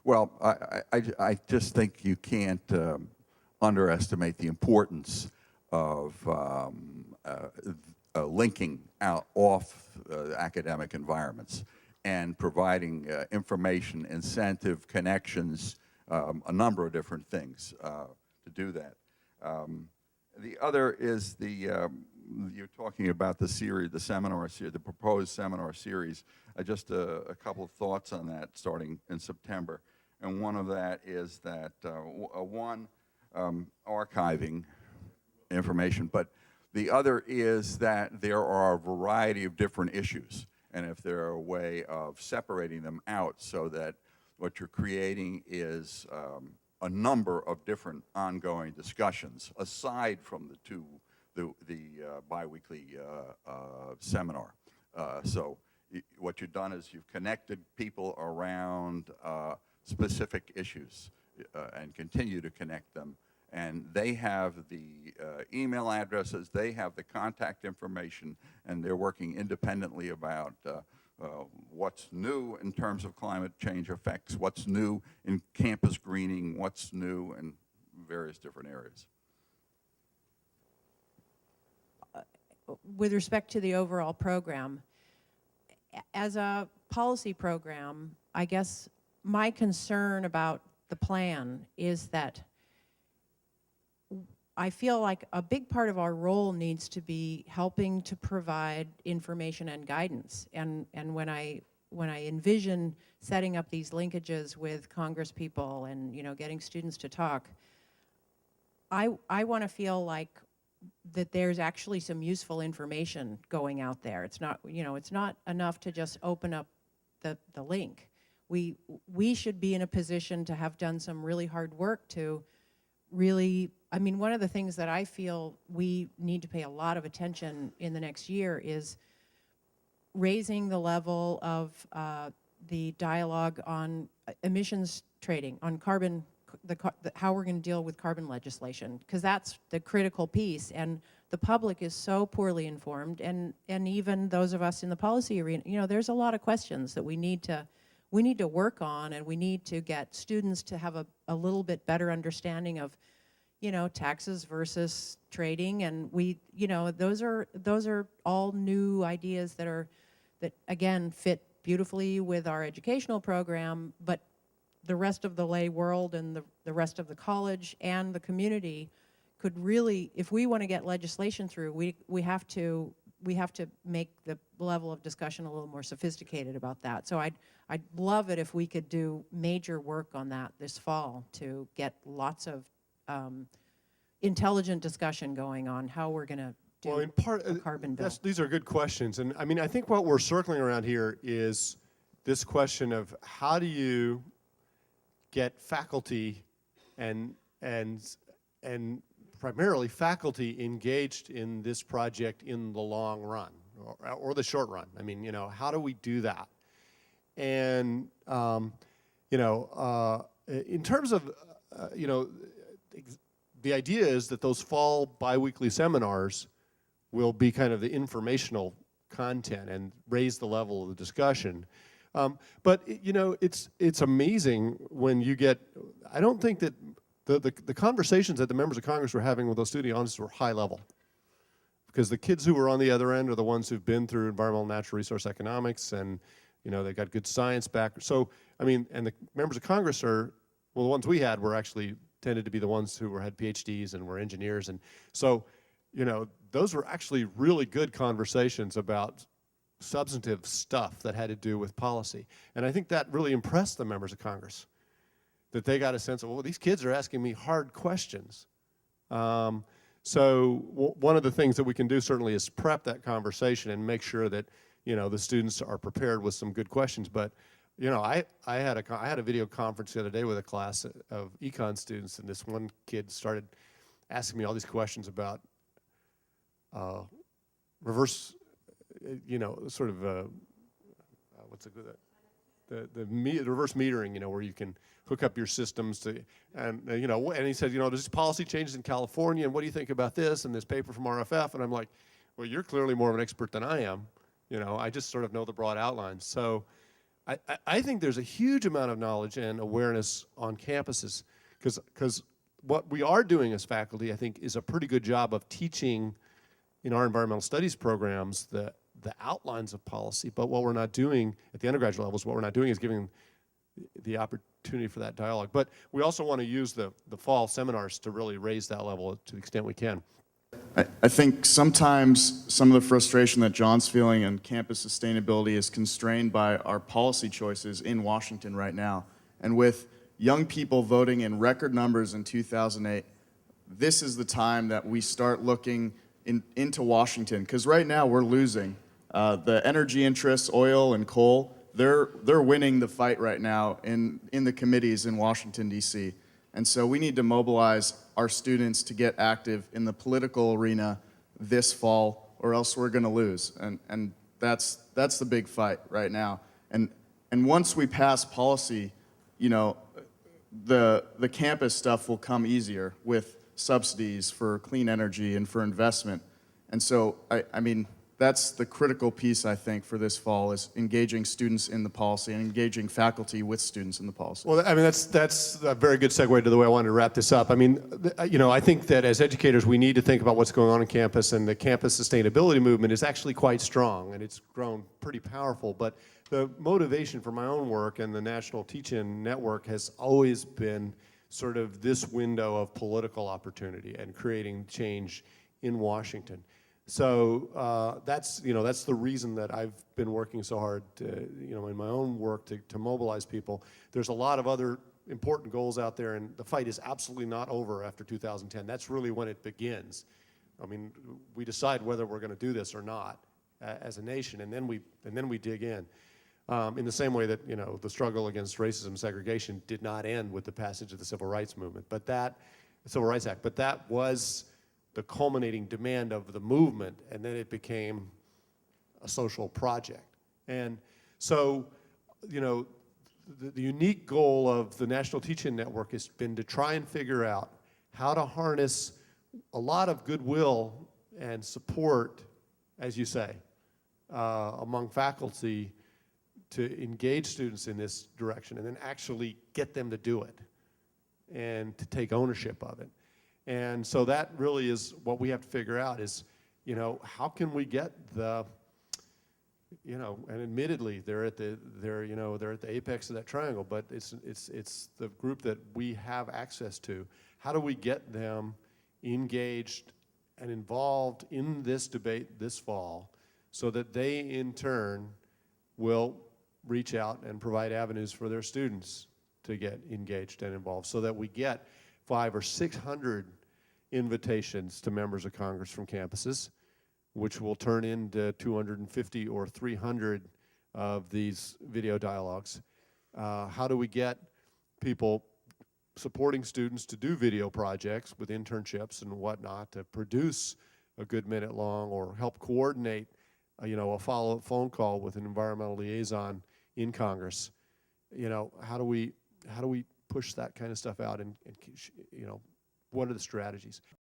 Well, I just think you can't underestimate the importance of linking out off academic environments and providing information, incentive, connections, a number of different things to do that. The other is you're talking about the series, the seminar series, the proposed seminar series. Just a couple of thoughts on that starting in September. And one of that is that, archiving information, but the other is that there are a variety of different issues. And if there are a way of separating them out so that what you're creating is a number of different ongoing discussions aside from the biweekly seminar. So what you've done is you've connected people around specific issues and continue to connect them. And they have the email addresses, they have the contact information, and they're working independently about what's new in terms of climate change effects, what's new in campus greening, what's new in various different areas. With respect to the overall program, as a policy program, I guess my concern about the plan is that I feel like a big part of our role needs to be helping to provide information and guidance. And when I envision setting up these linkages with Congress people and getting students to talk, I want to feel like that there's actually some useful information going out there. It's not it's not enough to just open up the link. We should be in a position to have done some really hard work to really, I mean, one of the things that I feel we need to pay a lot of attention in the next year is raising the level of the dialogue on emissions trading, on carbon, how we're going to deal with carbon legislation, because that's the critical piece. And the public is so poorly informed, and even those of us in the policy arena, there's a lot of questions that we need to work on, and we need to get students to have a little bit better understanding of, taxes versus trading, and those are all new ideas that again fit beautifully with our educational program, but the rest of the lay world and the rest of the college and the community could really, if we want to get legislation through, we have to make the level of discussion a little more sophisticated about that. So I'd love it if we could do major work on that this fall to get lots of intelligent discussion going on how we're going to do a carbon bill. These are good questions. And I mean, I think what we're circling around here is this question of how do you get faculty and primarily faculty engaged in this project in the long run or the short run. I mean, how do we do that? And, in terms of, the idea is that those fall biweekly seminars will be kind of the informational content and raise the level of the discussion. But it's amazing when you get, I don't think that the conversations that the members of Congress were having with those student audiences were high level, because the kids who were on the other end are the ones who've been through environmental and natural resource economics, and they got good science back. So I mean, and the members of Congress the ones we had were actually tended to be the ones who had PhDs and were engineers, and so those were actually really good conversations about substantive stuff that had to do with policy. And I think that really impressed the members of Congress, that they got a sense of, well, these kids are asking me hard questions. So one of the things that we can do certainly is prep that conversation and make sure that the students are prepared with some good questions. But I had a video conference the other day with a class of econ students, and this one kid started asking me all these questions about reverse, sort of what's it called? The reverse metering, where you can hook up your systems to, and and he said, there's policy changes in California, and what do you think about this and this paper from RFF? And I'm like, well, you're clearly more of an expert than I am. I just sort of know the broad outlines. So I think there's a huge amount of knowledge and awareness on campuses, because what we are doing as faculty, I think, is a pretty good job of teaching in our environmental studies programs the outlines of policy. But what we're not doing at the undergraduate levels, what we're not doing is giving the opportunity for that dialogue. But we also want to use the fall seminars to really raise that level to the extent we can. I think sometimes some of the frustration that John's feeling on campus sustainability is constrained by our policy choices in Washington right now. And with young people voting in record numbers in 2008, this is the time that we start looking into Washington, because right now we're losing. The energy interests, oil and coal, they're winning the fight right now in the committees in Washington, D.C. And so we need to mobilize our students to get active in the political arena this fall, or else we're going to lose. And that's the big fight right now. And once we pass policy, you know, the campus stuff will come easier with subsidies for clean energy and for investment. And so, I mean, that's the critical piece, I think, for this fall, is engaging students in the policy and engaging faculty with students in the policy. Well, I mean, that's a very good segue to the way I wanted to wrap this up. I mean, you know, I think that as educators, we need to think about what's going on in campus, and the campus sustainability movement is actually quite strong, and it's grown pretty powerful. But the motivation for my own work and the National Teach-In Network has always been sort of this window of political opportunity and creating change in Washington. So that's the reason that I've been working so hard to, in my own work to mobilize people. There's a lot of other important goals out there, and the fight is absolutely not over after 2010. That's really when it begins. I mean, we decide whether we're going to do this or not as a nation, and then we dig in. In the same way that, the struggle against racism and segregation did not end with the passage of the Civil Rights Movement, Civil Rights Act, but that was the culminating demand of the movement, and then it became a social project. And so, the unique goal of the National Teach-In Network has been to try and figure out how to harness a lot of goodwill and support, as you say, among faculty to engage students in this direction and then actually get them to do it and to take ownership of it. And so that really is what we have to figure out is, how can we get the, and admittedly they're at the apex of that triangle, but it's the group that we have access to. How do we get them engaged and involved in this debate this fall so that they in turn will reach out and provide avenues for their students to get engaged and involved, so that we get 500 or 600 invitations to members of Congress from campuses, which will turn into 250 or 300 of these video dialogues. How do we get people supporting students to do video projects with internships and whatnot, to produce a good minute long, or help coordinate a follow-up phone call with an environmental liaison in Congress? How do we push that kind of stuff out, and what are the strategies?